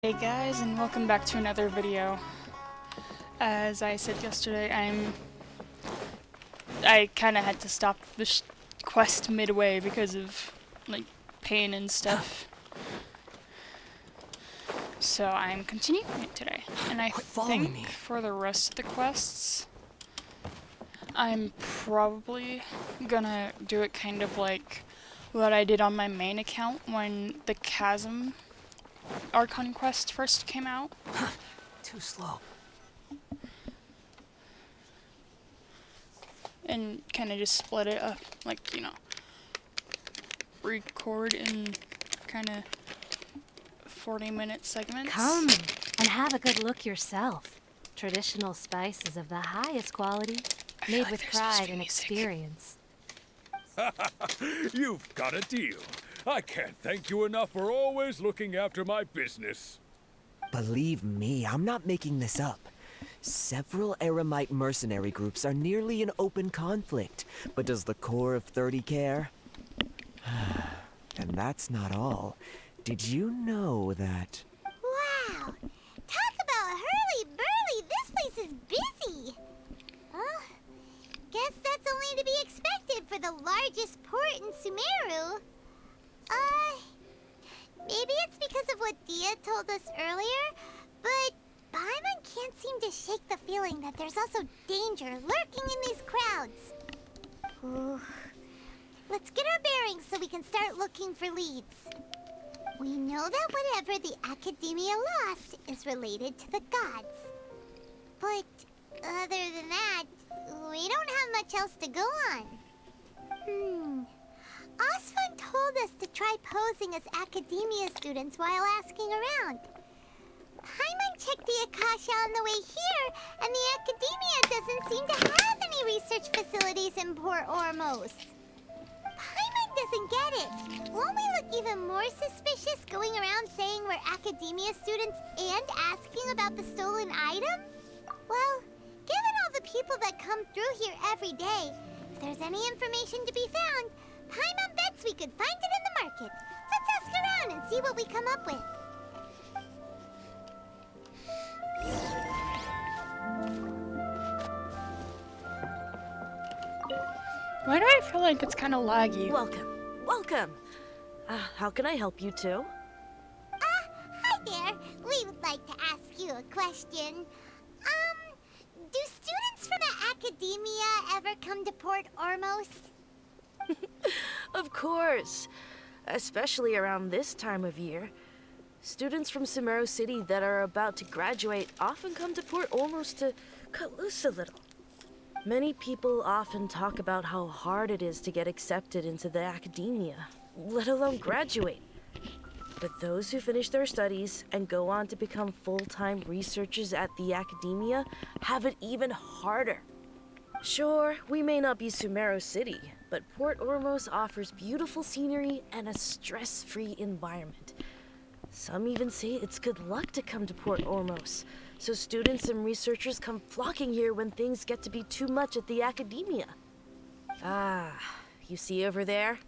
Hey guys, and welcome back to another video. As I said yesterday, I kind of had to stop the quest midway because of like pain and stuff. So I'm continuing it today, and I think for the rest of the quests, I'm probably gonna do it kind of like what I did on my main account when the Chasm Archon quest first came out. Too slow. And kind of just split it up, like, you know, record in kind of 40-minute segments. Come and have a good look yourself. Traditional spices of the highest quality, made like with pride and experience. You've got a deal. I can't thank you enough for always looking after my business. Believe me, I'm not making this up. Several Eremite mercenary groups are nearly in open conflict, but does the core of 30 care? And that's not all. Did you know that... Wow! Talk about hurly-burly! This place is busy! Oh, guess that's only to be expected for the largest port in Sumeru. Maybe it's because of what Dia told us earlier, but Paimon can't seem to shake the feeling that there's also danger lurking in these crowds. Ooh. Let's get our bearings so we can start looking for leads. We know that whatever the Academia lost is related to the gods. But other than that, we don't have much else to go on. Osfun told us to try posing as Academia students while asking around. Paimon checked the Akasha on the way here, and the Academia doesn't seem to have any research facilities in Port Ormos. Paimon doesn't get it. Won't we look even more suspicious going around saying we're Academia students and asking about the stolen item? Well, given all the people that come through here every day, if there's any information to be found, Paimon bets we could find it in the market. Let's ask around and see what we come up with. Why do I feel like it's kind of laggy? Welcome. How can I help you two? Hi there. We would like to ask you a question. Do students from the Academia ever come to Port Ormos? Of course. Especially around this time of year. Students from Sumeru City that are about to graduate often come to Port Ormos to cut loose a little. Many people often talk about how hard it is to get accepted into the Academia, let alone graduate. But those who finish their studies and go on to become full-time researchers at the Academia have it even harder. Sure, we may not be Sumeru City, but Port Ormos offers beautiful scenery and a stress-free environment. Some even say it's good luck to come to Port Ormos, so students and researchers come flocking here when things get to be too much at the Academia. Ah, you see over there?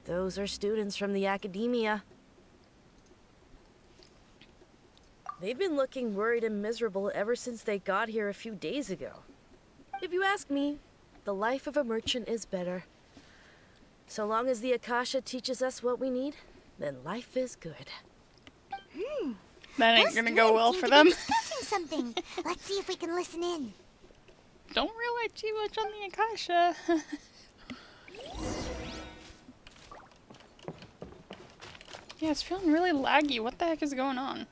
Those are students from the Academia. They've been looking worried and miserable ever since they got here a few days ago. If you ask me, the life of a merchant is better. So long as the Akasha teaches us what we need, then life is good. That ain't gonna go well for them. Discussing something. Let's see if we can listen in. Don't rely too much on the Akasha. Yeah, it's feeling really laggy. What the heck is going on?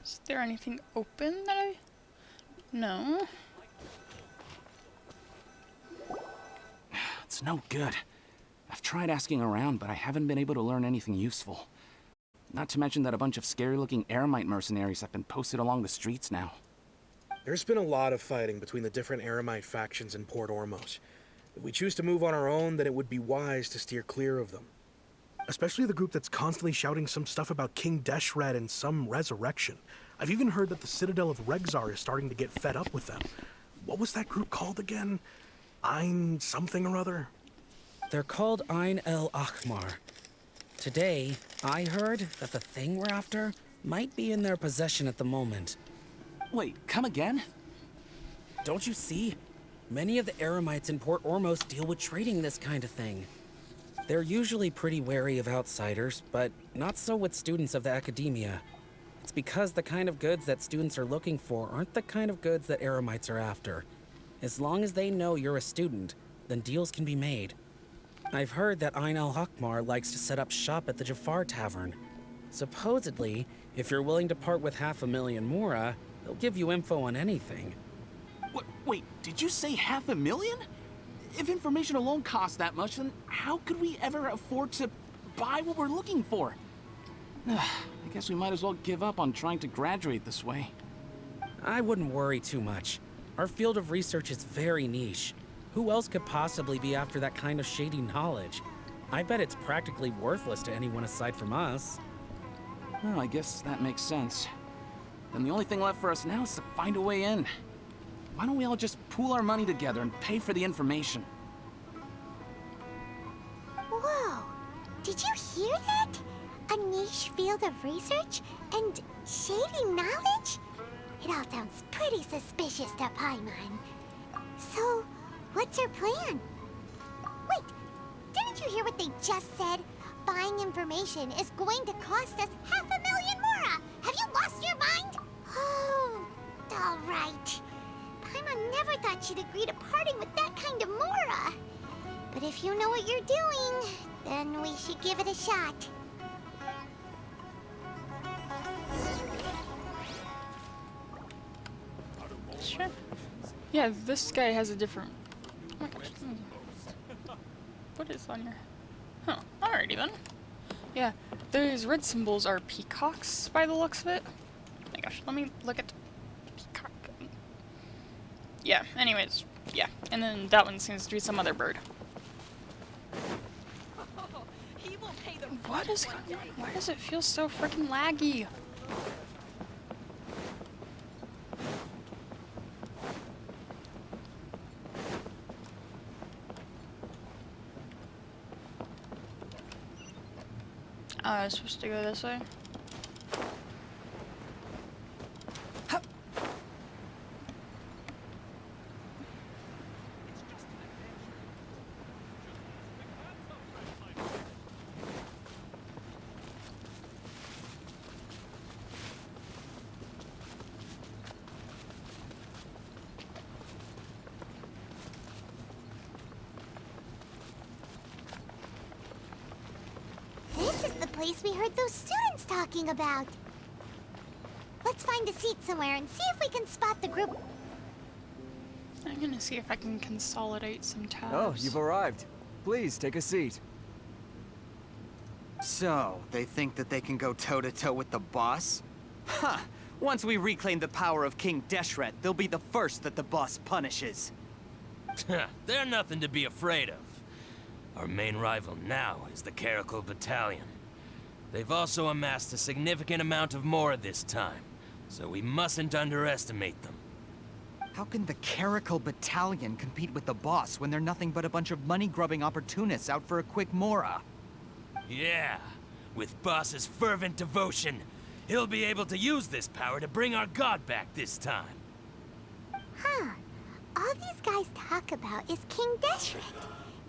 Is there anything open that I... No. It's no good. I've tried asking around, but I haven't been able to learn anything useful. Not to mention that a bunch of scary-looking Eremite mercenaries have been posted along the streets now. There's been a lot of fighting between the different Eremite factions in Port Ormos. If we choose to move on our own, then it would be wise to steer clear of them. Especially the group that's constantly shouting some stuff about King Deshret and some resurrection. I've even heard that the Citadel of Regzar is starting to get fed up with them. What was that group called again? Ein something or other? They're called Ein el Akhmar. Today, I heard that the thing we're after might be in their possession at the moment. Wait, come again? Don't you see? Many of the Eremites in Port Ormos deal with trading this kind of thing. They're usually pretty wary of outsiders, but not so with students of the academia. It's because the kind of goods that students are looking for aren't the kind of goods that Eremites are after. As long as they know you're a student, then deals can be made. I've heard that Ain al-Hakmar likes to set up shop at the Jafar Tavern. Supposedly, if you're willing to part with 500,000 Mora, they'll give you info on anything. Wait, did you say 500,000? If information alone costs that much, then how could we ever afford to buy what we're looking for? I guess we might as well give up on trying to graduate this way. I wouldn't worry too much. Our field of research is very niche. Who else could possibly be after that kind of shady knowledge? I bet it's practically worthless to anyone aside from us. Well, I guess that makes sense. Then the only thing left for us now is to find a way in. Why don't we all just pool our money together and pay for the information? Whoa! Did you hear that? A niche field of research and shady knowledge? It all sounds pretty suspicious to Paimon. So, what's her plan? Wait, didn't you hear what they just said? Buying information is going to cost us 500,000 Mora! Have you lost your mind? Oh, all right. Paimon never thought she'd agree to parting with that kind of Mora. But if you know what you're doing, then we should give it a shot. Sure. Yeah, this guy has a different... What is on your... Huh, alrighty then. Yeah, those red symbols are peacocks by the looks of it. Oh my gosh, let me look at the peacock. Yeah, anyways, yeah. And then that one seems to be some other bird. What is going on? Why does it feel so freaking laggy? I was supposed to go this way. This is the place we heard those students talking about. Let's find a seat somewhere and see if we can spot the group. I'm gonna see if I can consolidate some tabs. Oh, you've arrived. Please, take a seat. So, they think that they can go toe-to-toe with the boss? Huh! Once we reclaim the power of King Deshret, they'll be the first that the boss punishes. They're nothing to be afraid of. Our main rival now is the Caracal Battalion. They've also amassed a significant amount of Mora this time, so we mustn't underestimate them. How can the Caracal Battalion compete with the boss when they're nothing but a bunch of money-grubbing opportunists out for a quick Mora? Yeah, with Boss's fervent devotion, he'll be able to use this power to bring our god back this time. Huh. All these guys talk about is King Deshret.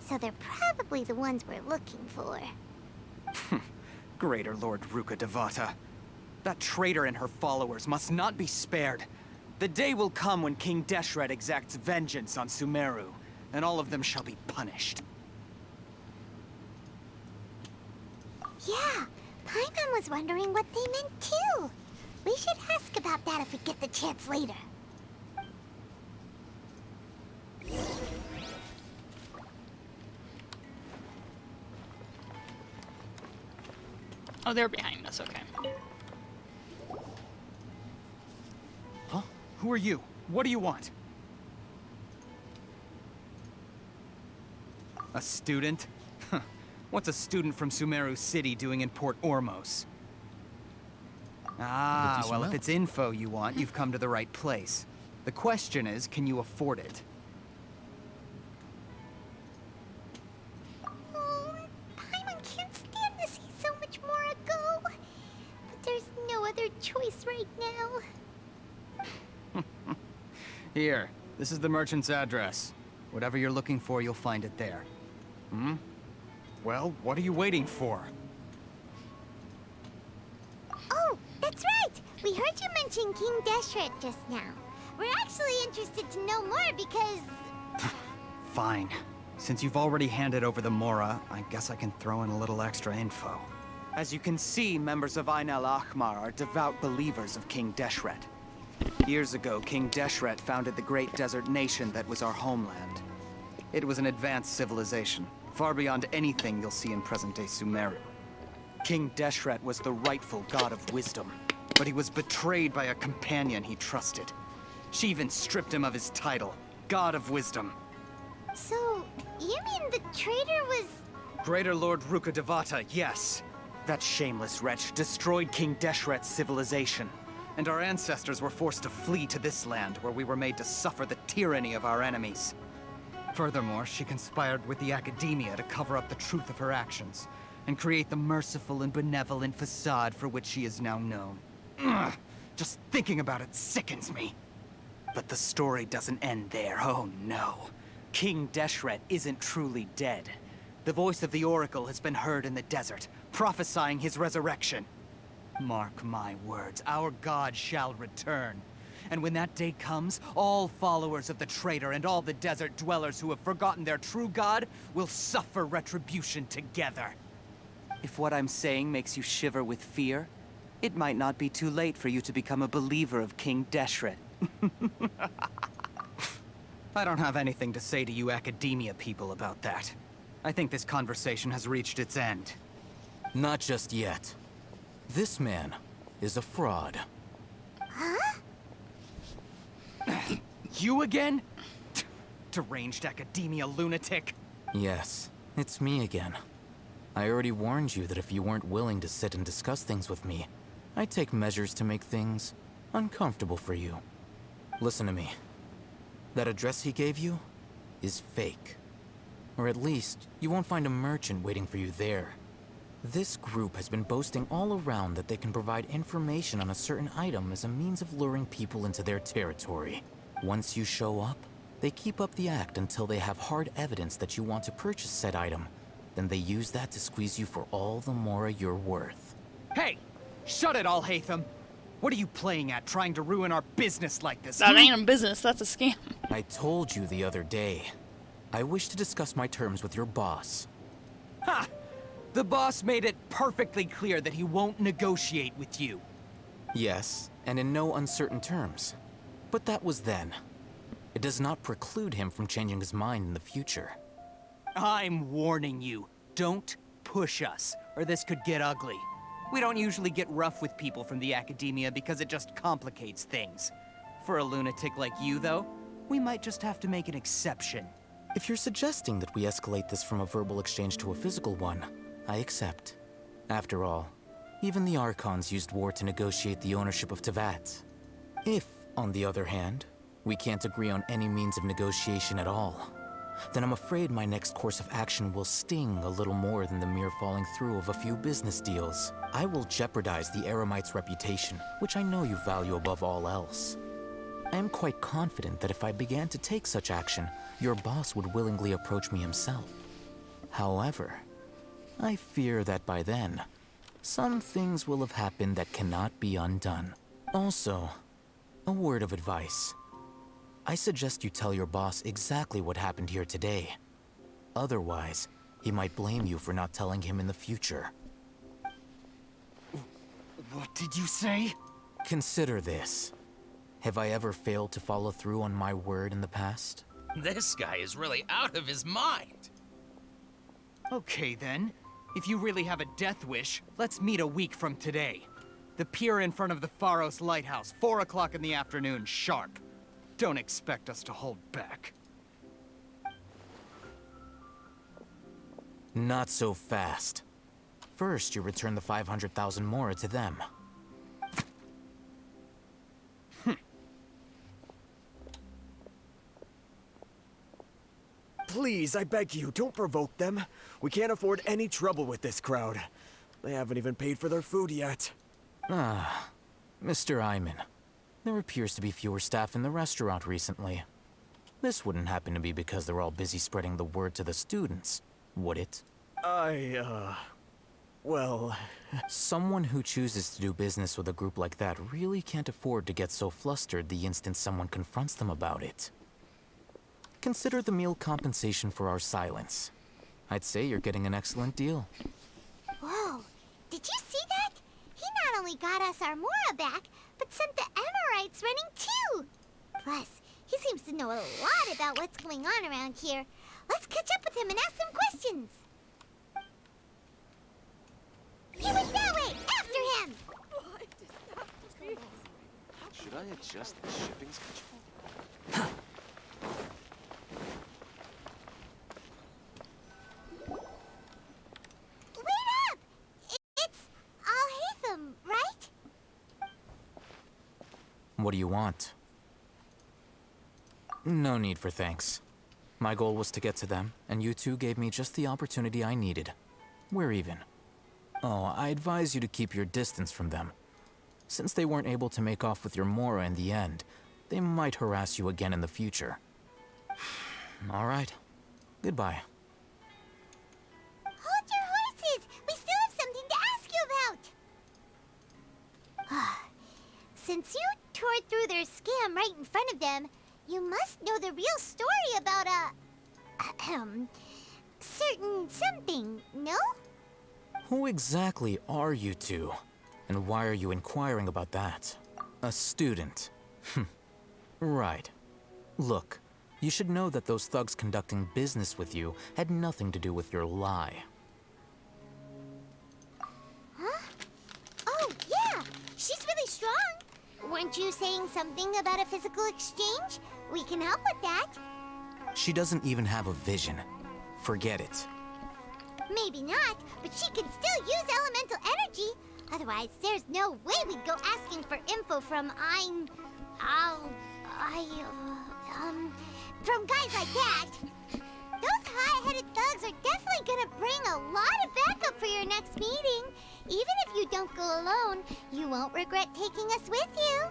So they're probably the ones we're looking for. Greater Lord Ruka Devata. That traitor and her followers must not be spared. The day will come when King Deshret exacts vengeance on Sumeru, and all of them shall be punished. Yeah, Paimon was wondering what they meant too. We should ask about that if we get the chance later. Oh, they're behind us, okay. Huh? Who are you? What do you want? A student? Huh. What's a student from Sumeru City doing in Port Ormos? Ah, well, if it's info you want, you've come to the right place. The question is, can you afford it? Oh, Paimon can't stand to see so other choice right now. Here, this is the merchant's address. Whatever you're looking for, you'll find it there. Hmm? Well, what are you waiting for? Oh, that's right! We heard you mention King Deshret just now. We're actually interested to know more because... Fine. Since you've already handed over the Mora, I guess I can throw in a little extra info. As you can see, members of Ain al-Ahmar are devout believers of King Deshret. Years ago, King Deshret founded the great desert nation that was our homeland. It was an advanced civilization, far beyond anything you'll see in present-day Sumeru. King Deshret was the rightful god of wisdom, but he was betrayed by a companion he trusted. She even stripped him of his title, God of Wisdom. So, you mean the traitor was... Greater Lord Rukkhadevata, yes. That shameless wretch destroyed King Deshret's civilization, and our ancestors were forced to flee to this land where we were made to suffer the tyranny of our enemies. Furthermore, she conspired with the Academia to cover up the truth of her actions, and create the merciful and benevolent facade for which she is now known. Ugh, just thinking about it sickens me. But the story doesn't end there, oh no. King Deshret isn't truly dead. The voice of the Oracle has been heard in the desert, prophesying his resurrection. Mark my words, our god shall return. And when that day comes, all followers of the traitor and all the desert dwellers who have forgotten their true god will suffer retribution together. If what I'm saying makes you shiver with fear, it might not be too late for you to become a believer of King Deshret. I don't have anything to say to you Academia people about that. I think this conversation has reached its end. Not just yet. This man is a fraud. Huh? You again? Deranged Academia lunatic. Yes, it's me again. I already warned you that if you weren't willing to sit and discuss things with me, I'd take measures to make things uncomfortable for you. Listen to me. That address he gave you is fake. Or at least, you won't find a merchant waiting for you there. This group has been boasting all around that they can provide information on a certain item as a means of luring people into their territory. Once you show up, they keep up the act until they have hard evidence that you want to purchase said item. Then they use that to squeeze you for all the Mora you're worth. Hey! Shut it all, Hatham! What are you playing at, trying to ruin our business like this? That ain't a business, that's a scam. I told you the other day. I wish to discuss my terms with your boss. Ha! The boss made it perfectly clear that he won't negotiate with you. Yes, and in no uncertain terms. But that was then. It does not preclude him from changing his mind in the future. I'm warning you. Don't push us, or this could get ugly. We don't usually get rough with people from the Academia because it just complicates things. For a lunatic like you, though, we might just have to make an exception. If you're suggesting that we escalate this from a verbal exchange to a physical one, I accept. After all, even the Archons used war to negotiate the ownership of Teyvat. If, on the other hand, we can't agree on any means of negotiation at all, then I'm afraid my next course of action will sting a little more than the mere falling through of a few business deals. I will jeopardize the Eremites' reputation, which I know you value above all else. I am quite confident that if I began to take such action, your boss would willingly approach me himself. However, I fear that by then, some things will have happened that cannot be undone. Also, a word of advice. I suggest you tell your boss exactly what happened here today. Otherwise, he might blame you for not telling him in the future. What did you say? Consider this. Have I ever failed to follow through on my word in the past? This guy is really out of his mind. Okay then. If you really have a death wish, let's meet a week from today. The pier in front of the Pharos Lighthouse, 4 o'clock in the afternoon, sharp. Don't expect us to hold back. Not so fast. First, you return the 500,000 Mora to them. Please, I beg you, don't provoke them. We can't afford any trouble with this crowd. They haven't even paid for their food yet. Ah, Mr. Iman, there appears to be fewer staff in the restaurant recently. This wouldn't happen to be because they're all busy spreading the word to the students, would it? Well... Someone who chooses to do business with a group like that really can't afford to get so flustered the instant someone confronts them about it. Consider the meal compensation for our silence. I'd say you're getting an excellent deal. Whoa, did you see that? He not only got us our Mora back, but sent the Emirites running too. Plus, he seems to know a lot about what's going on around here. Let's catch up with him and ask some questions. He went that way! After him! Should I adjust the shipping schedule? Wait up! It's Al-Haytham, right? What do you want? No need for thanks. My goal was to get to them, and you two gave me just the opportunity I needed. We're even. Oh, I advise you to keep your distance from them. Since they weren't able to make off with your Mora in the end, they might harass you again in the future. All right. Goodbye. Hold your horses! We still have something to ask you about! Since you tore through their scam right in front of them, you must know the real story about certain something, no? Who exactly are you two? And why are you inquiring about that? A student. Right. Look, you should know that those thugs conducting business with you had nothing to do with your lie. Huh? Oh, yeah! She's really strong! Weren't you saying something about a physical exchange? We can help with that. She doesn't even have a vision. Forget it. Maybe not, but she can still use elemental energy. Otherwise, there's no way we'd go asking for info from from guys like that. Those hot-headed thugs are definitely gonna bring a lot of backup for your next meeting. Even if you don't go alone, you won't regret taking us with you.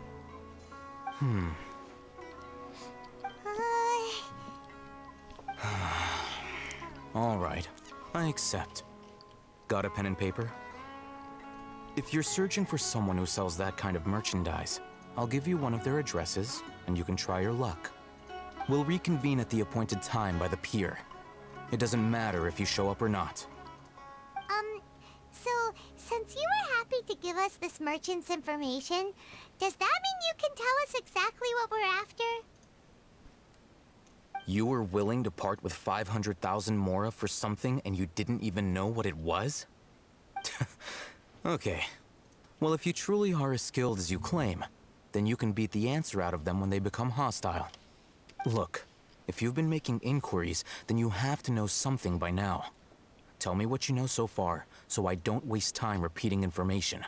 All right, I accept. Got a pen and paper? If you're searching for someone who sells that kind of merchandise, I'll give you one of their addresses, and you can try your luck. We'll reconvene at the appointed time by the pier. It doesn't matter if you show up or not. So, since you were happy to give us this merchant's information, does that mean you can tell us exactly what we're after? You were willing to part with 500,000 Mora for something and you didn't even know what it was? Okay. Well, if you truly are as skilled as you claim, then you can beat the answer out of them when they become hostile. Look, if you've been making inquiries, then you have to know something by now. Tell me what you know so far, so I don't waste time repeating information.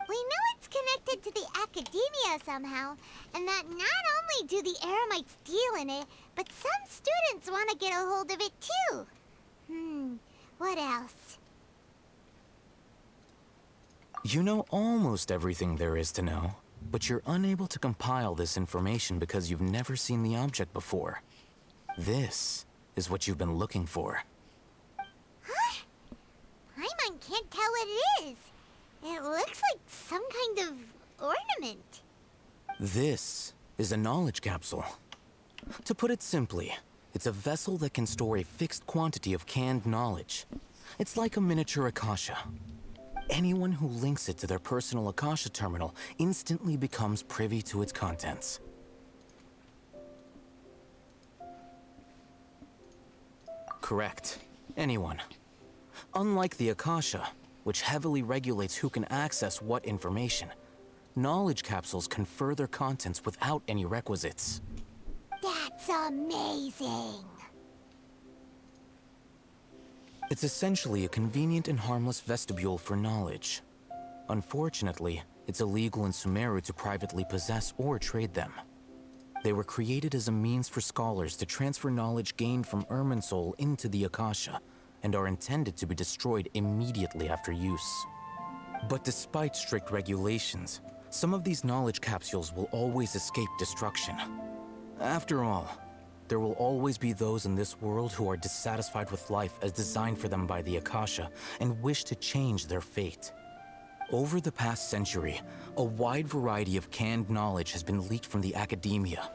We know it's connected to the academia somehow, and that not only do the Eremites deal in it, but some students want to get a hold of it too. What else? You know almost everything there is to know, but you're unable to compile this information because you've never seen the object before. This is what you've been looking for. Huh? Paimon can't tell what it is. It looks like some kind of ornament. This is a knowledge capsule. To put it simply, it's a vessel that can store a fixed quantity of canned knowledge. It's like a miniature Akasha. Anyone who links it to their personal Akasha terminal instantly becomes privy to its contents. Correct. Anyone. Unlike the Akasha, which heavily regulates who can access what information, knowledge capsules confer their contents without any requisites. That's amazing! It's essentially a convenient and harmless vestibule for knowledge. Unfortunately, it's illegal in Sumeru to privately possess or trade them. They were created as a means for scholars to transfer knowledge gained from Irminsul into the Akasha, and are intended to be destroyed immediately after use. But despite strict regulations, Some of these knowledge capsules will always escape destruction. After all, there will always be those in this world who are dissatisfied with life as designed for them by the Akasha and wish to change their fate. Over the past century, a wide variety of canned knowledge has been leaked from the academia.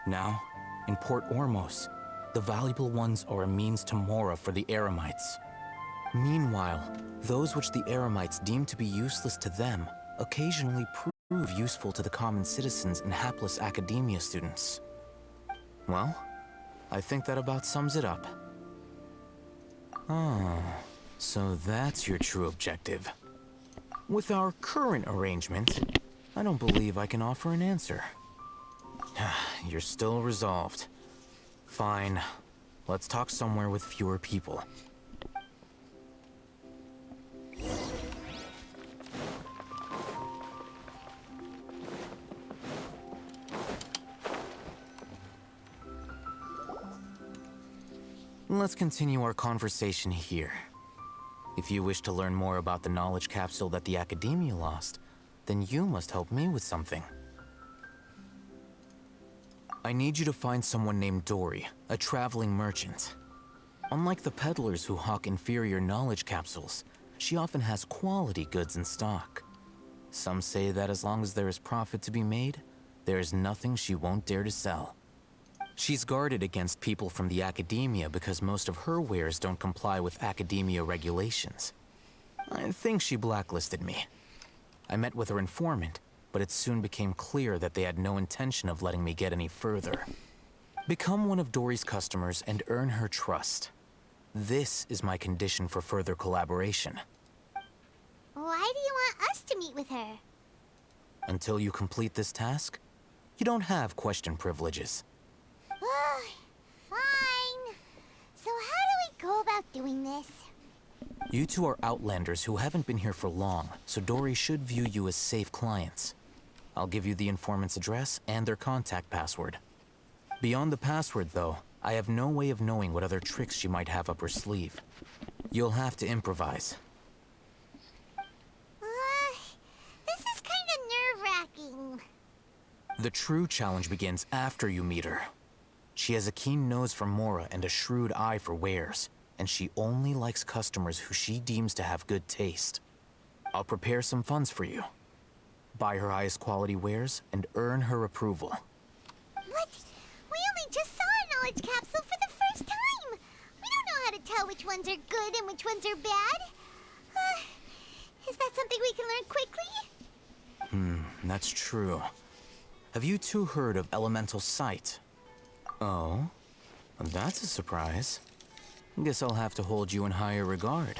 Now, in Port Ormos, the valuable ones are a means to Mora for the Eremites. Meanwhile, those which the Eremites deem to be useless to them occasionally prove useful to the common citizens and hapless academia students. Well, I think that about sums it up. Oh, so that's your true objective. With our current arrangement, I don't believe I can offer an answer. You're still resolved. Fine. Let's talk somewhere with fewer people. Let's continue our conversation here. If you wish to learn more about the knowledge capsule that the Academia lost, then you must help me with something. I need you to find someone named Dory, a traveling merchant. Unlike the peddlers who hawk inferior knowledge capsules, she often has quality goods in stock. Some say that as long as there is profit to be made, there is nothing she won't dare to sell. She's guarded against people from the Academia because most of her wares don't comply with Academia regulations. I think she blacklisted me. I met with her informant, but it soon became clear that they had no intention of letting me get any further. Become one of Dory's customers and earn her trust. This is my condition for further collaboration. Why do you want us to meet with her? Until you complete this task, you don't have question privileges. Fine. So how do we go about doing this? You two are outlanders who haven't been here for long, so Dory should view you as safe clients. I'll give you the informant's address and their contact password. Beyond the password, though, I have no way of knowing what other tricks she might have up her sleeve. You'll have to improvise. This is kind of nerve-wracking. The true challenge begins after you meet her. She has a keen nose for Mora and a shrewd eye for wares, and she only likes customers who she deems to have good taste. I'll prepare some funds for you. Buy her highest quality wares and earn her approval. What? We only just saw a knowledge capsule for the first time. We don't know how to tell which ones are good and which ones are bad. Is that something we can learn quickly? That's true. Have you two heard of elemental sight? Oh, that's a surprise. Guess I'll have to hold you in higher regard.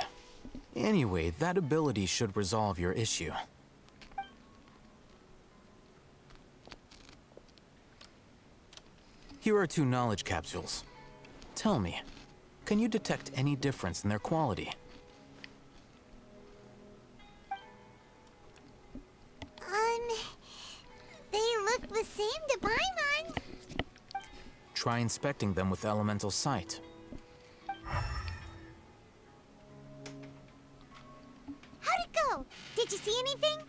Anyway, that ability should resolve your issue. Here are 2 knowledge capsules. Tell me, can you detect any difference in their quality? They look the same to Paimon. Try inspecting them with elemental sight. How'd it go? Did you see anything?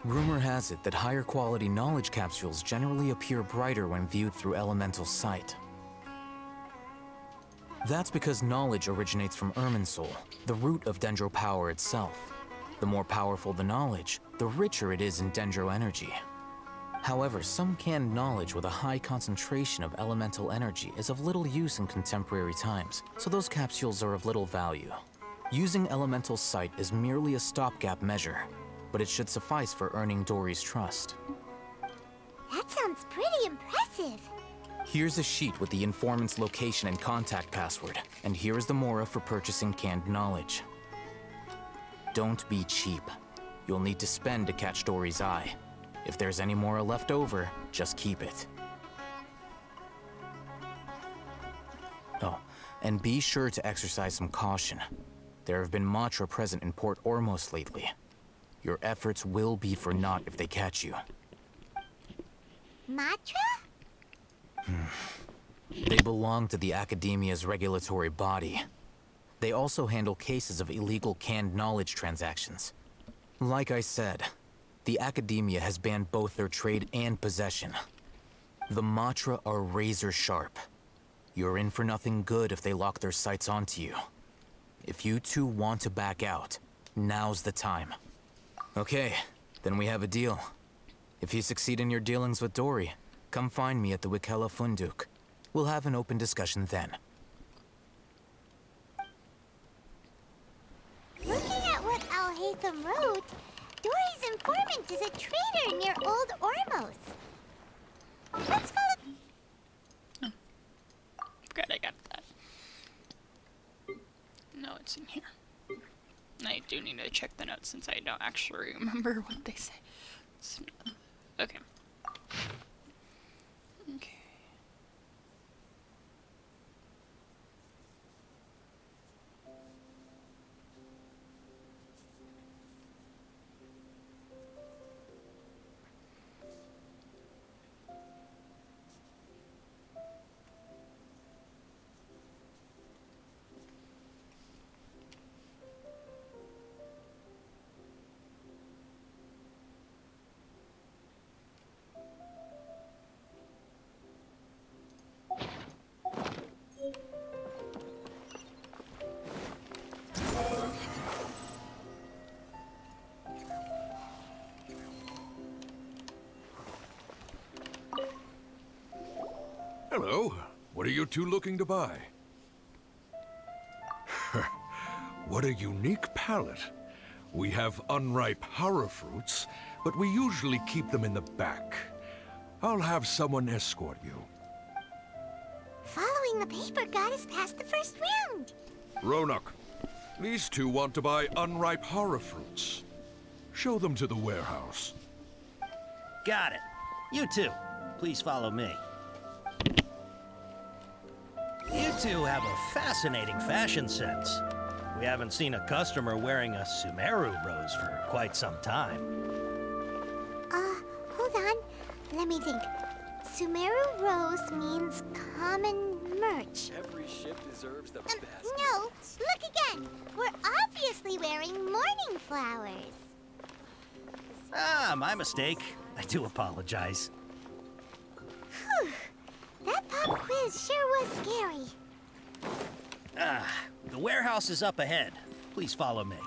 Rumor has it that higher quality knowledge capsules generally appear brighter when viewed through elemental sight. That's because knowledge originates from Irminsul, the root of Dendro power itself. The more powerful the knowledge, the richer it is in Dendro energy. However, some canned knowledge with a high concentration of elemental energy is of little use in contemporary times, so those capsules are of little value. Using elemental sight is merely a stopgap measure, but it should suffice for earning Dory's trust. That sounds pretty impressive. Here's a sheet with the informant's location and contact password, and here is the Mora for purchasing canned knowledge. Don't be cheap. You'll need to spend to catch Dory's eye. If there's any Mora left over, just keep it. Oh, and be sure to exercise some caution. There have been Matra present in Port Ormos lately. Your efforts will be for naught if they catch you. Matra? They belong to the Academia's regulatory body. They also handle cases of illegal canned knowledge transactions. Like I said, the Academia has banned both their trade and possession. The Matra are razor sharp. You're in for nothing good if they lock their sights onto you. If you two want to back out, now's the time. Okay, then we have a deal. If you succeed in your dealings with Dory, come find me at the Wikella Funduk. We'll have an open discussion then. Looking at what Alhaitham wrote, Dory's informant is a traitor near Old Ormos. Let's follow... Good, I got that. No, it's in here. I do need to check the notes since I don't actually remember what they say. Okay. Okay. Hello. What are you two looking to buy? What a unique palette. We have unripe Hara fruits, but we usually keep them in the back. I'll have someone escort you. Following the paper got us past the first round. Ronak, these two want to buy unripe Hara fruits. Show them to the warehouse. Got it. You two, please follow me. You two have a fascinating fashion sense. We haven't seen a customer wearing a Sumeru rose for quite some time. Hold on. Let me think. Sumeru rose means common merch. Every ship deserves the best. No, look again. We're obviously wearing morning flowers. Ah, my mistake. I do apologize. Whew. That pop quiz sure was scary. The warehouse is up ahead. Please follow me.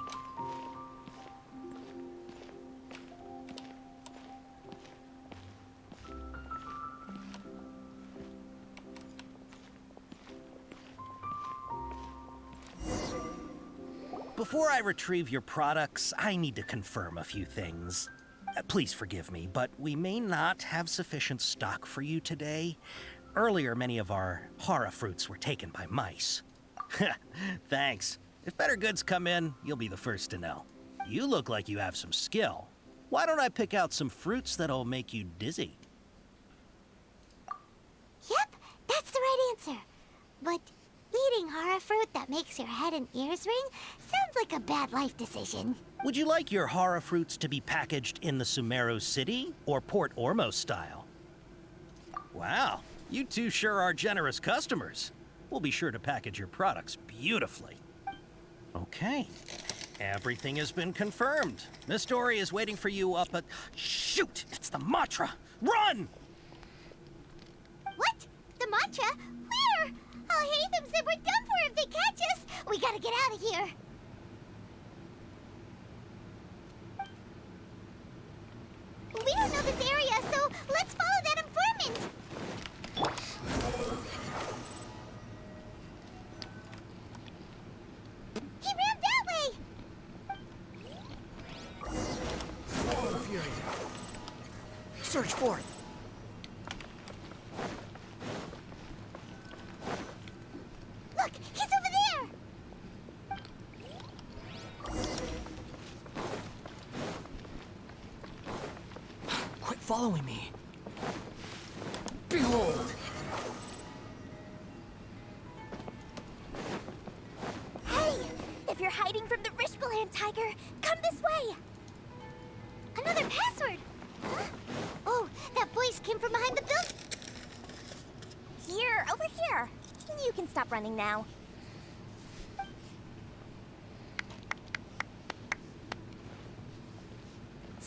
Before I retrieve your products, I need to confirm a few things. Please forgive me, but we may not have sufficient stock for you today. Earlier, many of our Hara fruits were taken by mice. Thanks. If better goods come in, you'll be the first to know. You look like you have some skill. Why don't I pick out some fruits that'll make you dizzy? Yep, that's the right answer. But eating Hara fruit that makes your head and ears ring sounds like a bad life decision. Would you like your Hara fruits to be packaged in the Sumeru City or Port Ormos style? Wow, you two sure are generous customers. We'll be sure to package your products beautifully. Okay, everything has been confirmed. Miss Dory is waiting for you up at... Shoot, it's the Matra! Run! What? The Matra? Where? Alhaitham said we're done for if they catch us. We gotta get out of here. We don't know this area, so let's follow that informant. He ran that way. Search for it. Look, he's over there. Quit following me. Behold! Hey, if you're hiding from the Rishbaland tiger, come this way. Another password. Huh? Oh, that voice came from behind the building. Here, over here. You can stop running now.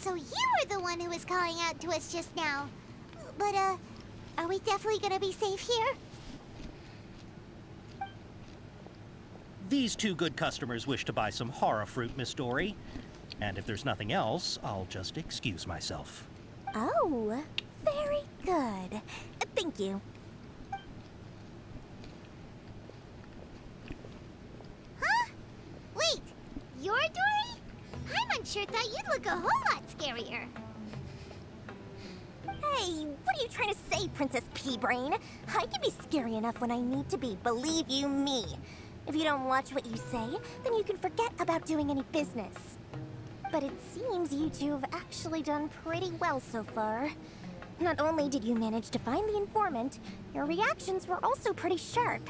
So you were the one who was calling out to us just now. But, are we definitely gonna be safe here? These two good customers wish to buy some horror fruit, Miss Dory. And if there's nothing else, I'll just excuse myself. Oh, very good. Thank you. Huh? Wait, you're Dory? Paimon sure thought you'd look a whole lot scarier. Hey, what are you trying to say, Princess Pea-Brain? I can be scary enough when I need to be, believe you me. If you don't watch what you say, then you can forget about doing any business. But it seems you two have actually done pretty well so far. Not only did you manage to find the informant, your reactions were also pretty sharp.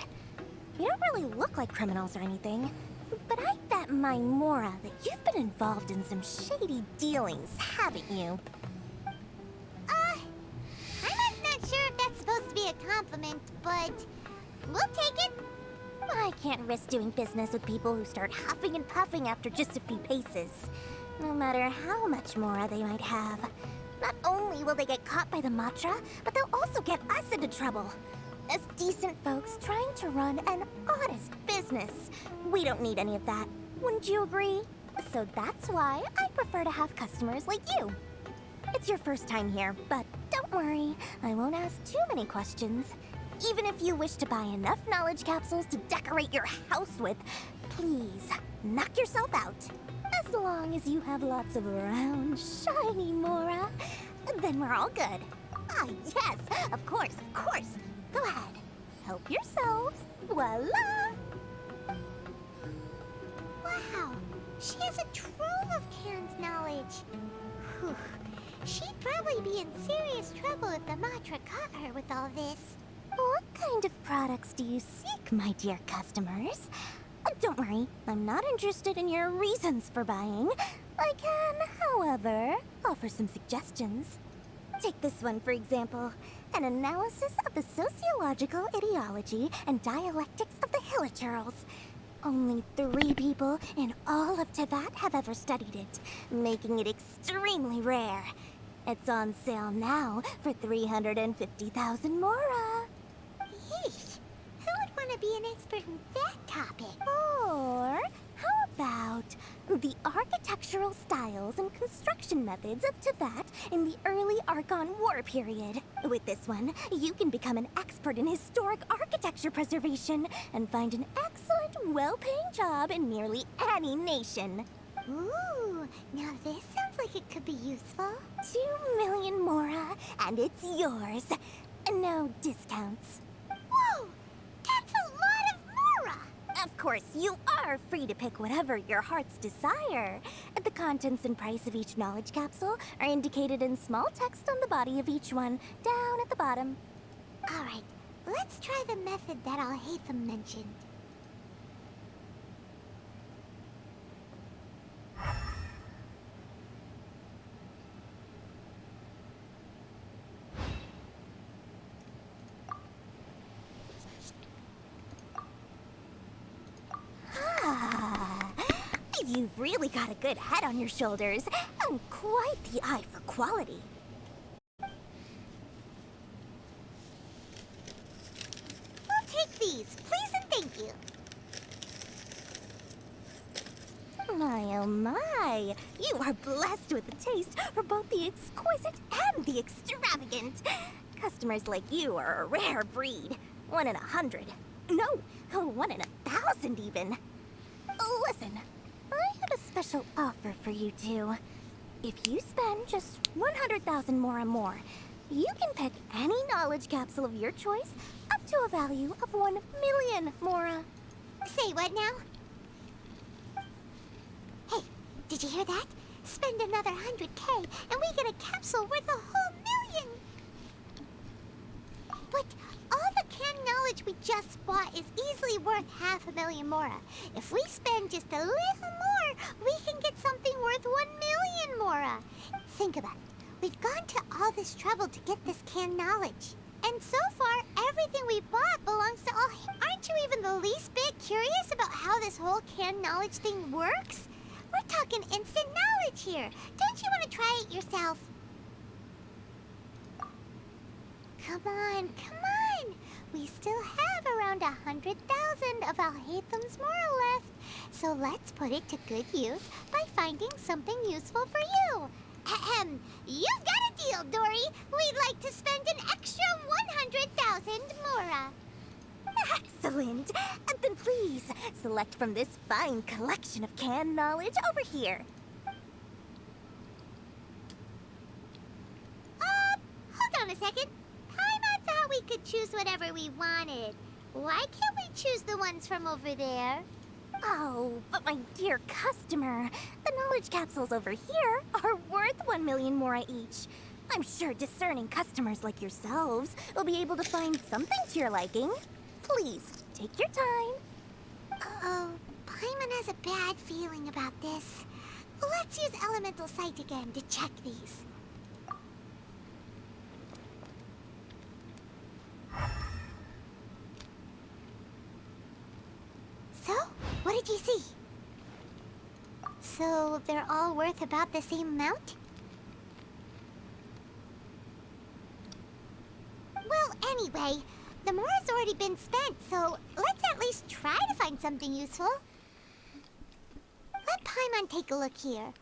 You don't really look like criminals or anything, but I bet my Mora that you've been involved in some shady dealings, haven't you? I'm not sure if that's supposed to be a compliment, but we'll take it. I can't risk doing business with people who start huffing and puffing after just a few paces. No matter how much Mora they might have. Not only will they get caught by the Matra, but they'll also get us into trouble. As decent folks trying to run an honest business. We don't need any of that. Wouldn't you agree? So that's why I prefer to have customers like you. It's your first time here, but don't worry. I won't ask too many questions. Even if you wish to buy enough knowledge capsules to decorate your house with, please, knock yourself out. As long as you have lots of round, shiny Mora, then we're all good. Ah, yes, of course, of course. Go ahead. Help yourselves. Voila! Wow, she has a trove of canned knowledge. Whew. She'd probably be in serious trouble if the Matra caught her with all this. What kind of products do you seek, my dear customers? Don't worry, I'm not interested in your reasons for buying. I can, however, offer some suggestions. Take this one, for example. An analysis of the sociological ideology and dialectics of the Hilichurls. Only 3 people in all of Teyvat have ever studied it, making it extremely rare. It's on sale now for 350,000 Mora. Yeesh, who would want to be an expert in that topic? Or how about the architectural styles and construction methods of Teyvat in the early Archon War period? With this one, you can become an expert in historic architecture preservation and find an excellent, well-paying job in nearly any nation. Ooh, now this sounds like it could be useful. 2 million Mora, and it's yours. No discounts. Whoa! That's a lot of Mora! Of course, you are free to pick whatever your heart's desire. The contents and price of each knowledge capsule are indicated in small text on the body of each one, down at the bottom. Alright, let's try the method that Alhaitham mentioned. You've really got a good head on your shoulders, and quite the eye for quality. We'll take these, please and thank you. My oh my, you are blessed with a taste for both the exquisite and the extravagant. Customers like you are a rare breed. 1 in 100. No, 1 in 1,000 even. Listen. I have a special offer for you two. If you spend just 100,000 more, you can pick any knowledge capsule of your choice up to a value of 1 million Mora. Say what now? Hey, did you hear that? Spend another 100K and we get a capsule worth a whole million! But all the canned knowledge we just bought is easily worth 500,000 Mora. If we spend just a little more, we can get something worth 1 million Mora. Think about it. We've gone to all this trouble to get this canned knowledge. And so far, everything we bought belongs to all. Aren't you even the least bit curious about how this whole canned knowledge thing works? We're talking instant knowledge here. Don't you want to try it yourself? Come on, come on. We still have around 100,000 of Alhaitham's Mora left. So let's put it to good use by finding something useful for you. Ahem. You've got a deal, Dory. We'd like to spend an extra 100,000 Mora. Excellent. Then please, select from this fine collection of canned knowledge over here. Hold on a second. Paimon thought we could choose whatever we wanted. Why can't we choose the ones from over there? Oh, but my dear customer, the knowledge capsules over here are worth 1 million Mora each. I'm sure discerning customers like yourselves will be able to find something to your liking. Please, take your time. Uh-oh, Paimon has a bad feeling about this. Let's use Elemental Sight again to check these. So, what did you see? So, they're all worth about the same amount? Well, anyway, the Mora's already been spent, so let's at least try to find something useful. Let Paimon take a look here.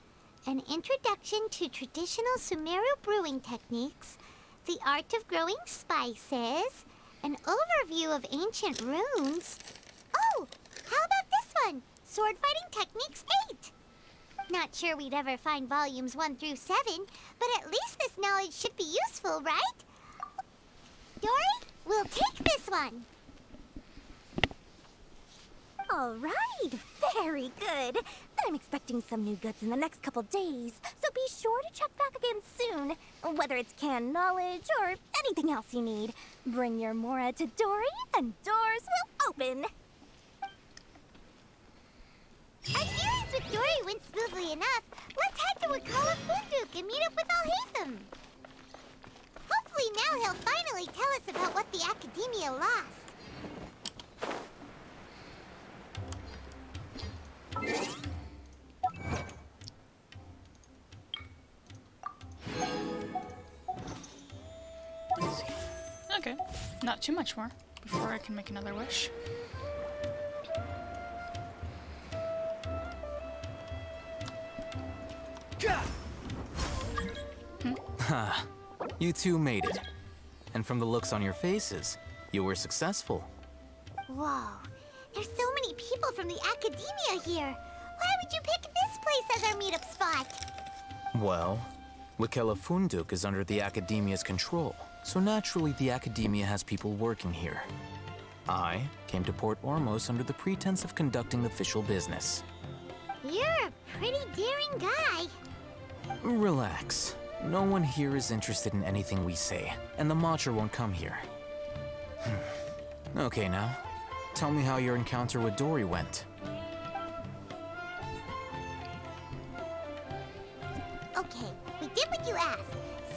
An introduction to traditional Sumeru brewing techniques, the art of growing spices, an overview of ancient runes. Oh, how about this one? Sword Fighting Techniques 8. Not sure we'd ever find volumes 1 through 7, but at least this knowledge should be useful, right? Dory, we'll take this one. All right, very good. I'm expecting some new goods in the next couple days, so be sure to check back again soon. Whether it's canned knowledge or anything else you need, bring your Mora to Dory and doors will open. Adherence with Dory went smoothly enough. Let's head to Wakala Funduk and meet up with Alhaitham. Hopefully now he'll finally tell us about what the Academia lost. Okay, not too much more before I can make another wish. Ha! You two made it. And from the looks on your faces, you were successful. Whoa, there's so many people from the Academia here. Why would you pick this place as our meetup spot? Well, Wakela Funduk is under the Academia's control, so naturally the Academia has people working here. I came to Port Ormos under the pretense of conducting official business. You're a pretty daring guy. Relax. No one here is interested in anything we say, and the Matra won't come here. Okay now, tell me how your encounter with Dory went. Okay, we did what you asked.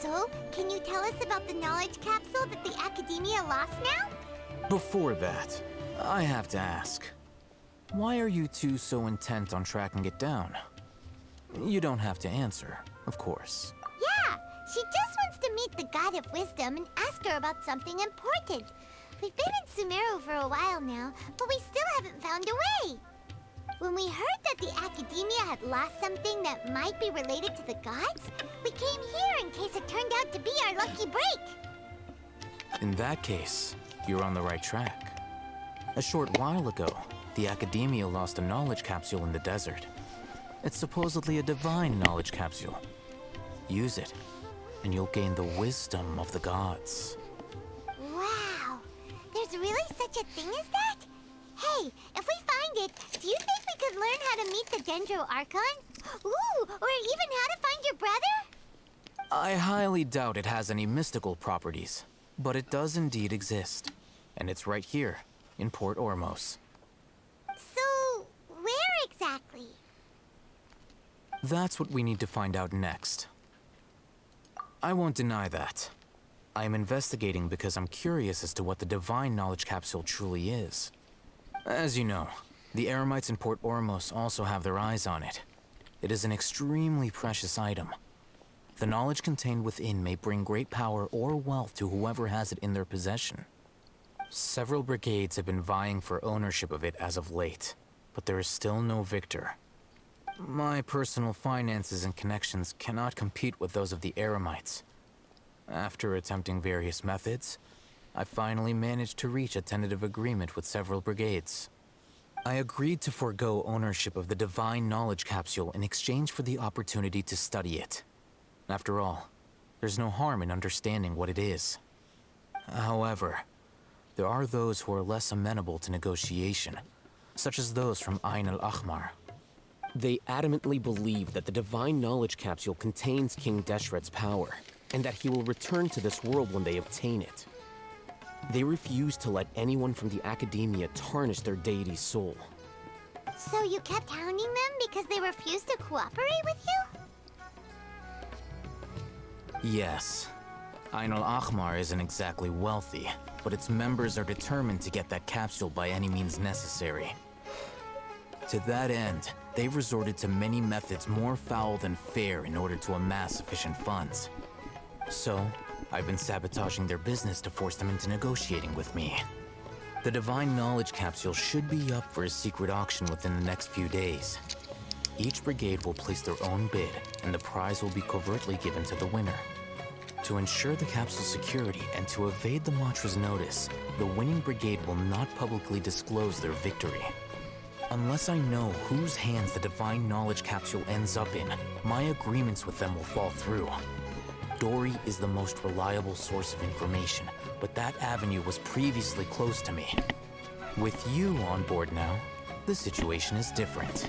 So, can you tell us about the knowledge capsule that the Academia lost now? Before that, I have to ask. Why are you two so intent on tracking it down? You don't have to answer, of course. Yeah, she just wants to meet the God of Wisdom and ask her about something important. We've been in Sumeru for a while now, but we still haven't found a way. When we heard that the Academia had lost something that might be related to the gods, we came here in case it turned out to be our lucky break. In that case, you're on the right track. A short while ago, the Academia lost a knowledge capsule in the desert. It's supposedly a divine knowledge capsule. Use it, and you'll gain the wisdom of the gods. Wow, there's really such a thing as that? Hey, if we find it, do you think we could learn how to meet the Dendro Archon? Ooh, or even how to find your brother? I highly doubt it has any mystical properties, but it does indeed exist. And it's right here, in Port Ormos. So, where exactly? That's what we need to find out next. I won't deny that. I am investigating because I'm curious as to what the divine knowledge capsule truly is. As you know, the Eremites in Port Ormos also have their eyes on it. It is an extremely precious item. The knowledge contained within may bring great power or wealth to whoever has it in their possession. Several brigades have been vying for ownership of it as of late, but there is still no victor. My personal finances and connections cannot compete with those of the Eremites. After attempting various methods, I finally managed to reach a tentative agreement with several brigades. I agreed to forego ownership of the Divine Knowledge Capsule in exchange for the opportunity to study it. After all, there's no harm in understanding what it is. However, there are those who are less amenable to negotiation, such as those from Ain al-Ahmar. They adamantly believe that the Divine Knowledge Capsule contains King Deshret's power, and that he will return to this world when they obtain it. They refuse to let anyone from the Academia tarnish their deity's soul. So you kept hounding them because they refused to cooperate with you? Yes. Ain al-Ahmar isn't exactly wealthy, but its members are determined to get that capsule by any means necessary. To that end, they've resorted to many methods more foul than fair in order to amass sufficient funds. So, I've been sabotaging their business to force them into negotiating with me. The Divine Knowledge Capsule should be up for a secret auction within the next few days. Each brigade will place their own bid, and the prize will be covertly given to the winner. To ensure the capsule's security and to evade the Matra's notice, the winning brigade will not publicly disclose their victory. Unless I know whose hands the Divine Knowledge Capsule ends up in, my agreements with them will fall through. Dory is the most reliable source of information, but that avenue was previously closed to me. With you on board now, the situation is different.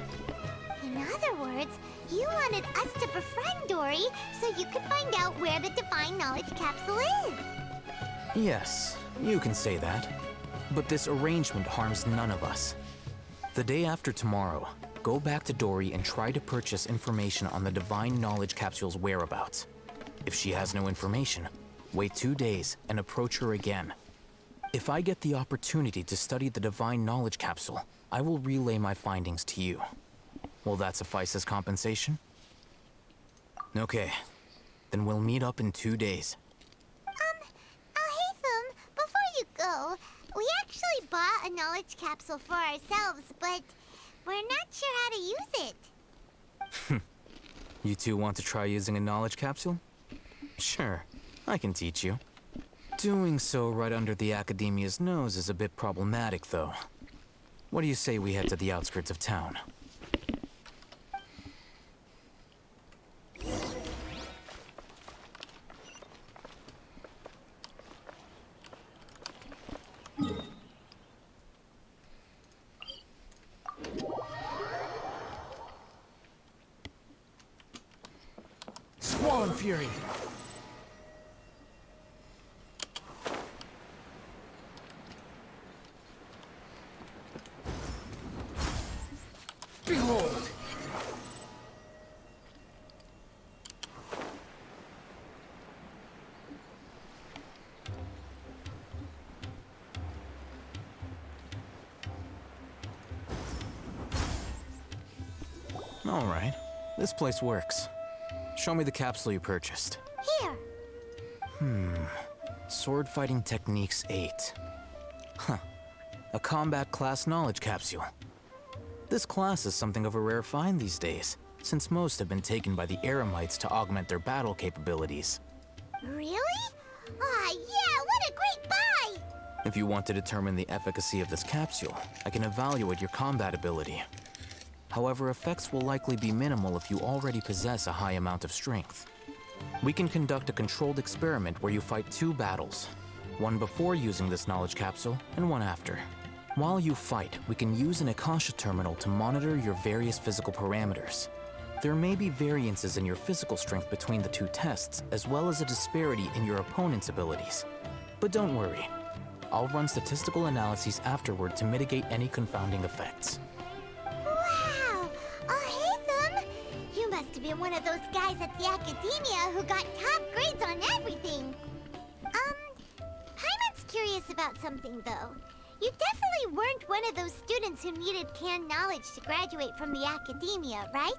In other words, you wanted us to befriend Dory so you could find out where the Divine Knowledge Capsule is. Yes, you can say that. But this arrangement harms none of us. The day after tomorrow, go back to Dory and try to purchase information on the Divine Knowledge Capsule's whereabouts. If she has no information, wait 2 days and approach her again. If I get the opportunity to study the Divine Knowledge Capsule, I will relay my findings to you. Will that suffice as compensation? Okay, then we'll meet up in 2 days. Alhaitham, before you go, we actually bought a knowledge capsule for ourselves, but we're not sure how to use it. You two want to try using a knowledge capsule? Sure, I can teach you. Doing so right under the Academia's nose is a bit problematic, though. What do you say we head to the outskirts of town? Squall and Fury! Behold! All right, this place works. Show me the capsule you purchased. Here. Sword Fighting Techniques 8. Huh. A combat class knowledge capsule. This class is something of a rare find these days, since most have been taken by the Eremites to augment their battle capabilities. Really? Ah, yeah, what a great buy! If you want to determine the efficacy of this capsule, I can evaluate your combat ability. However, effects will likely be minimal if you already possess a high amount of strength. We can conduct a controlled experiment where you fight 2 battles, one before using this knowledge capsule and one after. While you fight, we can use an Akasha terminal to monitor your various physical parameters. There may be variances in your physical strength between the 2 tests, as well as a disparity in your opponent's abilities. But don't worry, I'll run statistical analyses afterward to mitigate any confounding effects. Wow! Alhaitham! You must have been one of those guys at the Academia who got top grades on everything. Paimon's curious about something, though. You definitely weren't one of those students who needed canned knowledge to graduate from the Academia, right?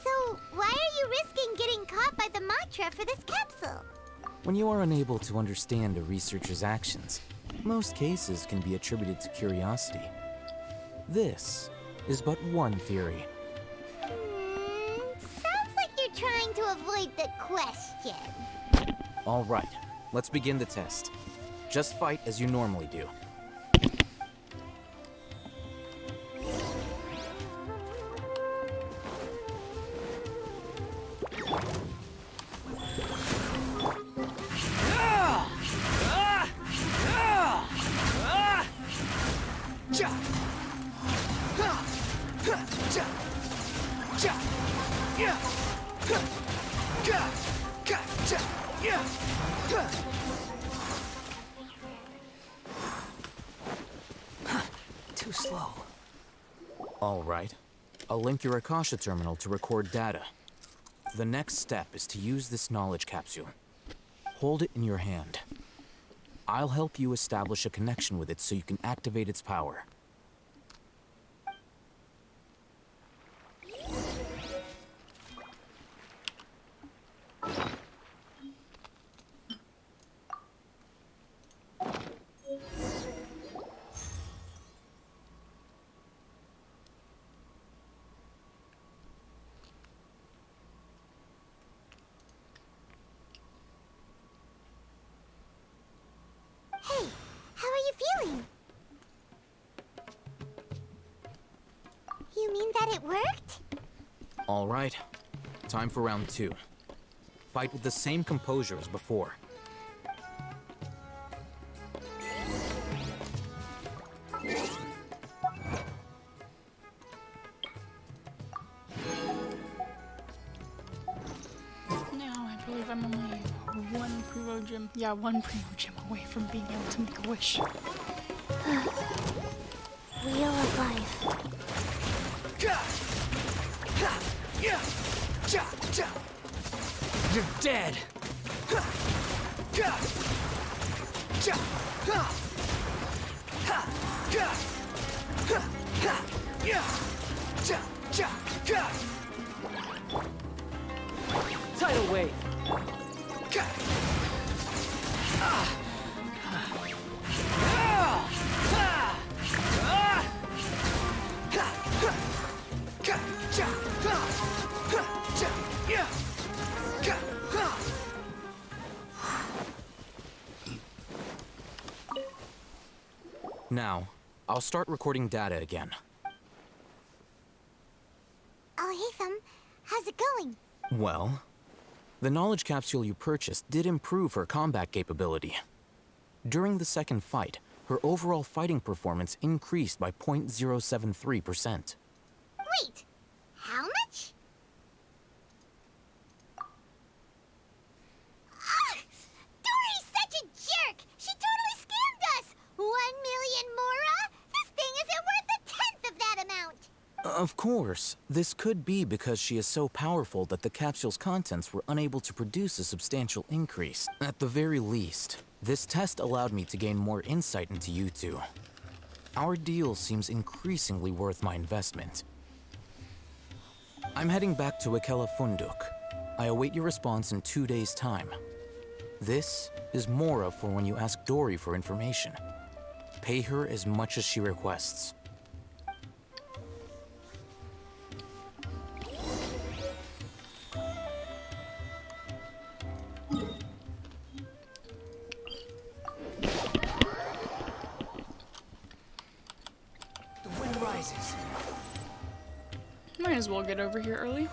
So, why are you risking getting caught by the Matra for this capsule? When you are unable to understand a researcher's actions, most cases can be attributed to curiosity. This is but one theory. Sounds like you're trying to avoid the question. All right, let's begin the test. Just fight as you normally do. Too slow. All right. I'll link your Akasha terminal to record data. The next step is to use this knowledge capsule. Hold it in your hand. I'll help you establish a connection with it so you can activate its power. Hey, how are you feeling? You mean that it worked? All right. Time for round 2. Fight with the same composure as before. Now I believe I'm only one Prevo gym. Yeah, one Prevo gym away from being able to make a wish. Wheel of life. You're dead! Tidal wave! Now, I'll start recording data again. Alhaitham, how's it going? Well, the knowledge capsule you purchased did improve her combat capability. During the second fight, her overall fighting performance increased by 0.073%. Wait, how much? Dory's such a jerk! She totally scammed us! 1 million mora? This thing isn't worth a tenth of that amount! Of course, this could be because she is so powerful that the capsule's contents were unable to produce a substantial increase. At the very least, this test allowed me to gain more insight into you two. Our deal seems increasingly worth my investment. I'm heading back to Akela Funduk. I await your response in 2 days' time. This is Mora for when you ask Dory for information. Pay her as much as she requests. The wind rises. Might as well get over here early.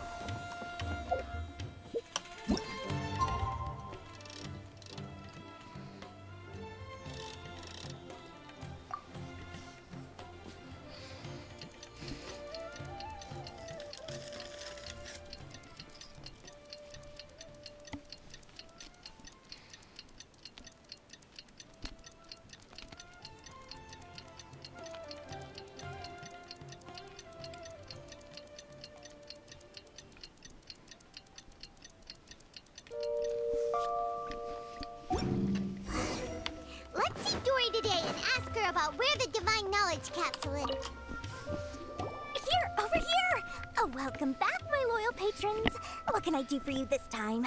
Let's see Dory today and ask her about where the Divine Knowledge Capsule is. Here, over here! Welcome back, my loyal patrons. What can I do for you this time?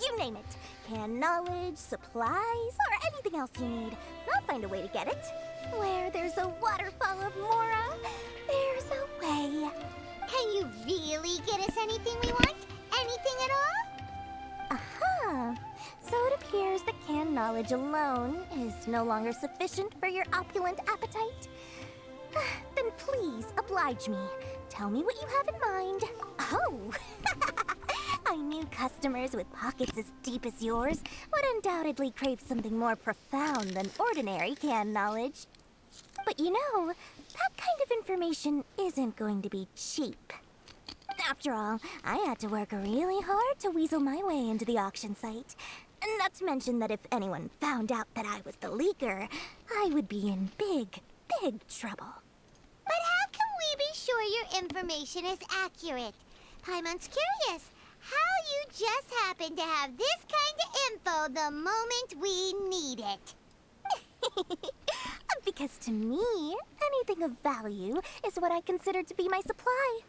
You name it. Canned knowledge, supplies, or anything else you need. I'll find a way to get it. Where there's a waterfall of Mora, there's a way. Can you really get us anything we want? Anything at all? Aha! So it appears that canned knowledge alone is no longer sufficient for your opulent appetite. Then please oblige me. Tell me what you have in mind. Oh! I knew customers with pockets as deep as yours would undoubtedly crave something more profound than ordinary canned knowledge. But you know, that kind of information isn't going to be cheap. After all, I had to work really hard to weasel my way into the auction site. Not to mention that if anyone found out that I was the leaker, I would be in big, big trouble. But how can we be sure your information is accurate? Paimon's curious how you just happen to have this kind of info the moment we need it. Because to me, anything of value is what I consider to be my supply.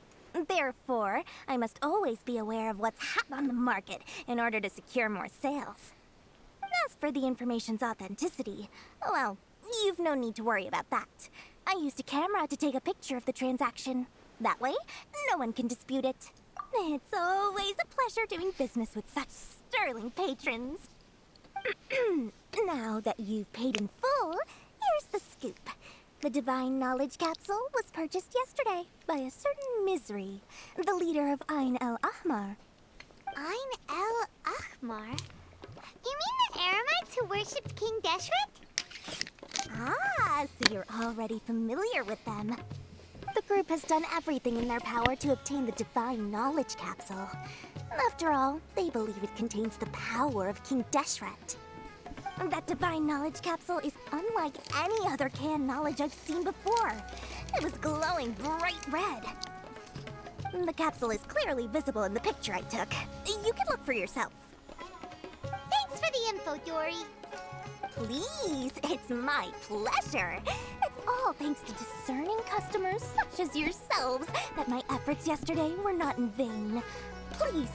Therefore, I must always be aware of what's hot on the market in order to secure more sales. As for the information's authenticity, well, you've no need to worry about that. I used a camera to take a picture of the transaction. That way, no one can dispute it. It's always a pleasure doing business with such sterling patrons. Now that you've paid in full, here's the scoop. The Divine Knowledge Capsule was purchased yesterday by a certain Misery, the leader of Ain el Ahmar. Ain el Ahmar? You mean the Eremites who worshipped King Deshret? Ah, so you're already familiar with them. The group has done everything in their power to obtain the Divine Knowledge Capsule. After all, they believe it contains the power of King Deshret. That Divine Knowledge Capsule is unlike any other canned knowledge I've seen before. It was glowing bright red. The capsule is clearly visible in the picture I took. You can look for yourself. Thanks for the info, Dory. Please, it's my pleasure. It's all thanks to discerning customers such as yourselves that my efforts yesterday were not in vain. Please,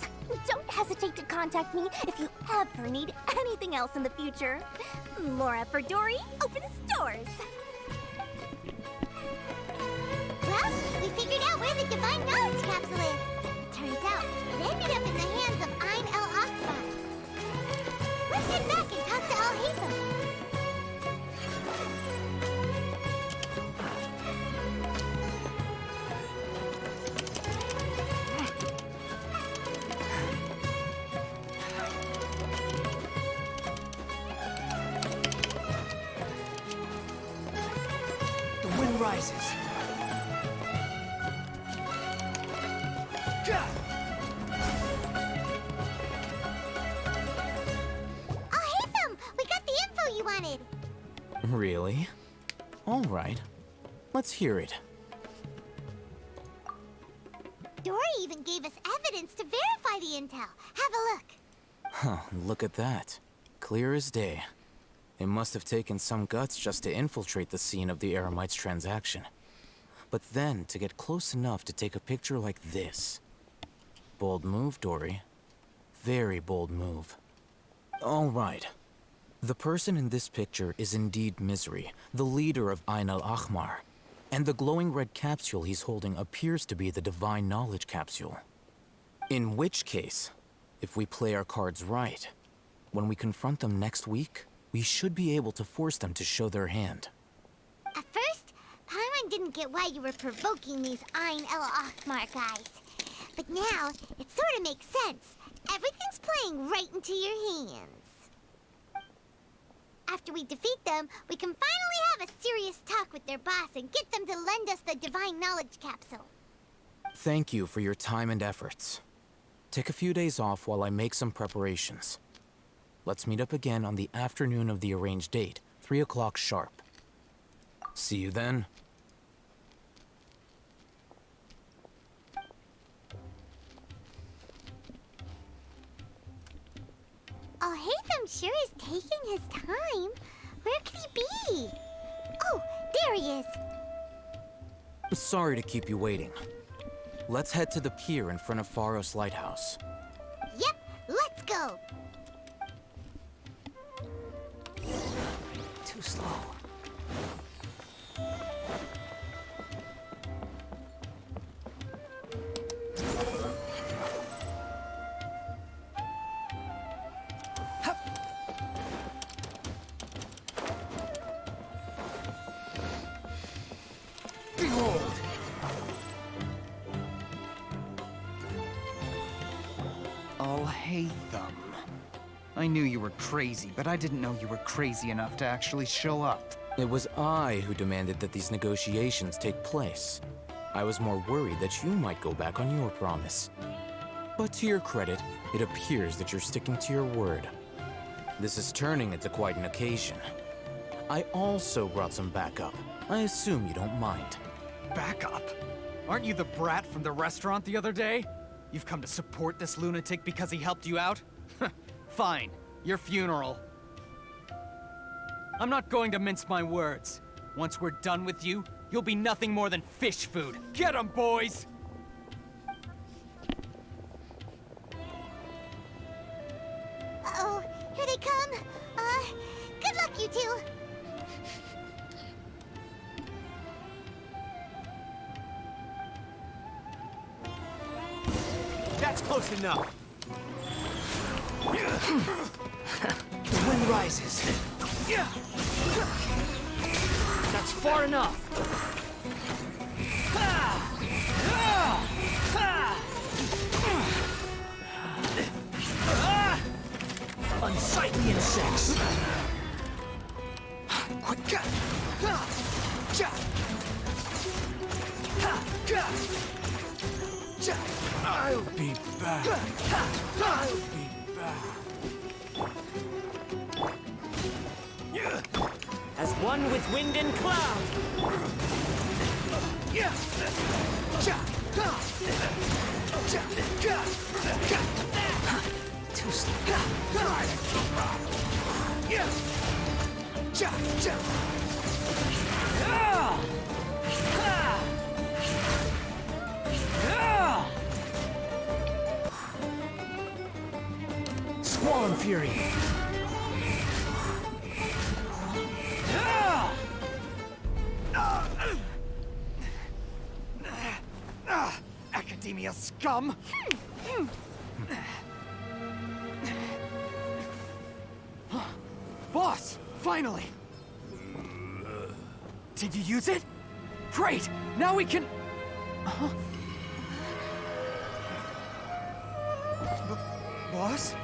don't hesitate to contact me if you ever need anything else in the future. Mora for Dory opens doors. Well, we figured out where the Divine Knowledge Capsule is. Turns out, it ended up in the hands of Ain el Ahmar. Let's head back and talk to Al-Haytham. Rises. Al-Haytham! We got the info you wanted! Really? All right. Let's hear it. Dory even gave us evidence to verify the intel. Have a look. Huh, look at that. Clear as day. It must have taken some guts just to infiltrate the scene of the Eremites' transaction. But then to get close enough to take a picture like this. Bold move, Dory. Very bold move. All right. The person in this picture is indeed Misery, the leader of Ain el Ahmar. And the glowing red capsule he's holding appears to be the Divine Knowledge Capsule. In which case, if we play our cards right, when we confront them next week, we should be able to force them to show their hand. At first, Paimon didn't get why you were provoking these Ain el Ahmar guys. But now, it sort of makes sense. Everything's playing right into your hands. After we defeat them, we can finally have a serious talk with their boss and get them to lend us the Divine Knowledge Capsule. Thank you for your time and efforts. Take a few days off while I make some preparations. Let's meet up again on the afternoon of the arranged date, 3 o'clock sharp. See you then. Al-Haytham sure is taking his time. Where could he be? Oh, there he is. Sorry to keep you waiting. Let's head to the pier in front of Pharos Lighthouse. Yep, let's go. Too slow. Behold! Oh, Hatham. I knew you were crazy, but I didn't know you were crazy enough to actually show up. It was I who demanded that these negotiations take place. I was more worried that you might go back on your promise. But to your credit, it appears that you're sticking to your word. This is turning into quite an occasion. I also brought some backup. I assume you don't mind. Backup? Aren't you the brat from the restaurant the other day? You've come to support this lunatic because he helped you out? Fine, your funeral. I'm not going to mince my words. Once we're done with you, you'll be nothing more than fish food. Get 'em, boys! Uh-oh, here they come. Good luck, you two. That's close enough. The wind rises. That's far enough. Unsightly insects. I'll be back. I'll be back. As one with wind and cloud. Too slow. Squall Fury. Academia scum! Boss! Finally! Did you use it? Great! Now we can... Boss?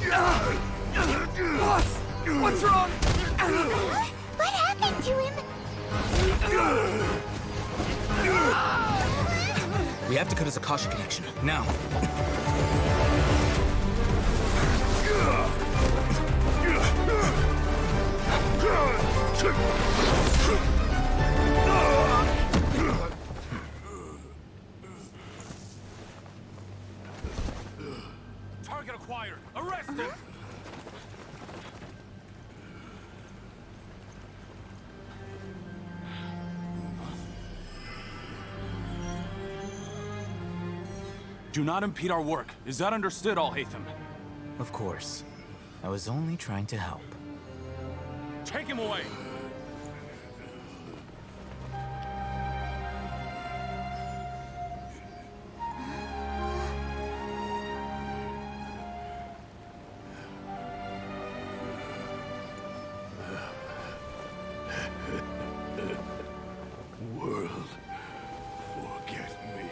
Boss! What's wrong? What happened to him? We have Dakota's Akasha connection, now. Target acquired. Arrest him. Do not impede our work. Is that understood, Alhaitham? Of course. I was only trying to help. Take him away. World, forget me.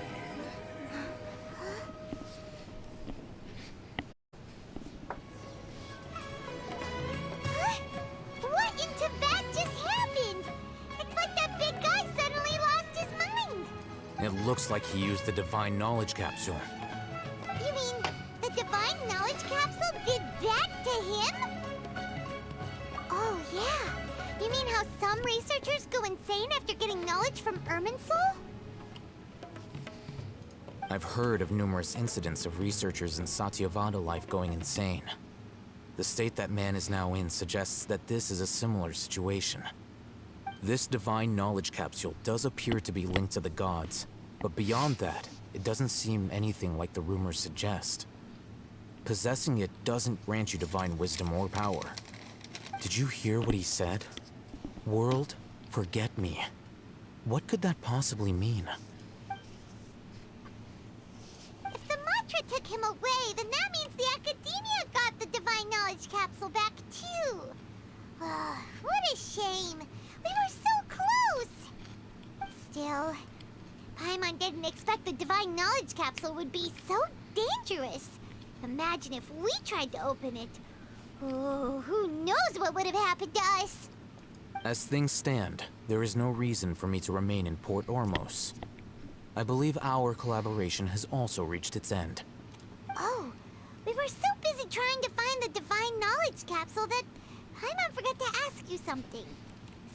What in Teyvat just happened? It's like that big guy suddenly lost his mind. It looks like he used the Divine Knowledge Capsule. You mean the Divine Knowledge Capsule did that to him? Oh, yeah. You mean how some researchers go insane after getting knowledge from Irminsul? I've heard of numerous incidents of researchers in Satyavada life going insane. The state that man is now in suggests that this is a similar situation. This divine knowledge capsule does appear to be linked to the gods, but beyond that, it doesn't seem anything like the rumors suggest. Possessing it doesn't grant you divine wisdom or power. Did you hear what he said? World, forget me. What could that possibly mean? If the mantra took him away, then that means the Academia got the Divine Knowledge Capsule back too. What a shame. We were so close. Still, Paimon didn't expect the Divine Knowledge Capsule would be so dangerous. Imagine if we tried to open it. Oh, who knows what would have happened to us? As things stand, there is no reason for me to remain in Port Ormos. I believe our collaboration has also reached its end. Oh, we were so busy trying to find the Divine Knowledge Capsule that Paimon forgot to ask you something.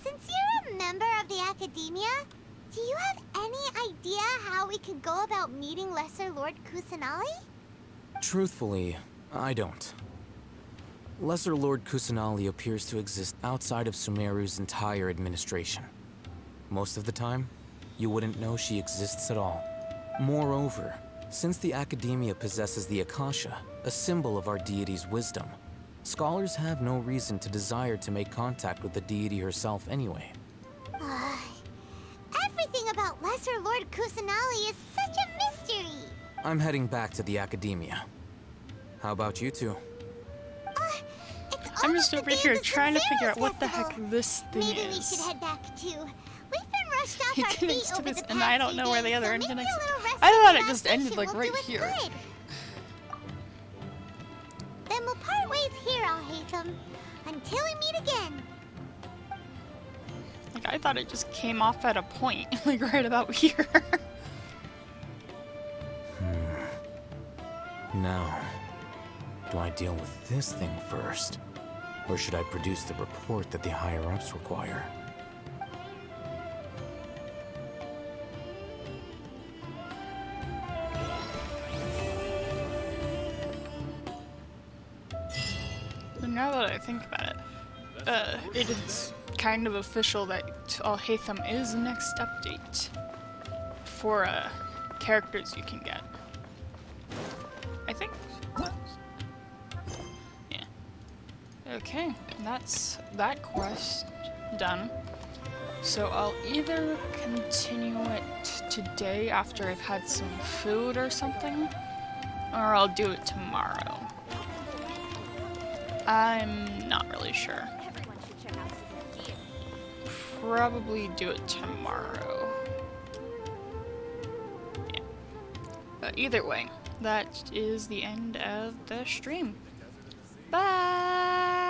Since you're a member of the Academia, do you have any idea how we could go about meeting Lesser Lord Kusanali? Truthfully, I don't. Lesser Lord Kusanali appears to exist outside of Sumeru's entire administration. Most of the time, you wouldn't know she exists at all. Moreover, since the Academia possesses the Akasha, a symbol of our deity's wisdom, scholars have no reason to desire to make contact with the deity herself anyway. Everything about Lesser Lord Kusanali is such a mystery. I'm heading back to the Academia. How about you two? I'm just over here trying to figure out what the heck this thing Maybe we is. should head back too. We've been rushed off He our feet connects to over this, the and past I don't few know where the days, other so end maybe a connects. little rest I at thought the it gas just ended station like will right do us here. good. Then we'll part ways here, Alhaitham, until we meet again. Like, I thought it just came off at a point, like right about here. Now, do I deal with this thing first? Or should I produce the report that the higher-ups require? But now that I think about it, it is kind of official that Alhaitham is the next update for characters you can get. I think. Yeah. Okay, that's that quest done. So I'll either continue it today after I've had some food or something, or I'll do it tomorrow. I'm not really sure. Probably do it tomorrow. Yeah. But either way, that is the end of the stream. Bye!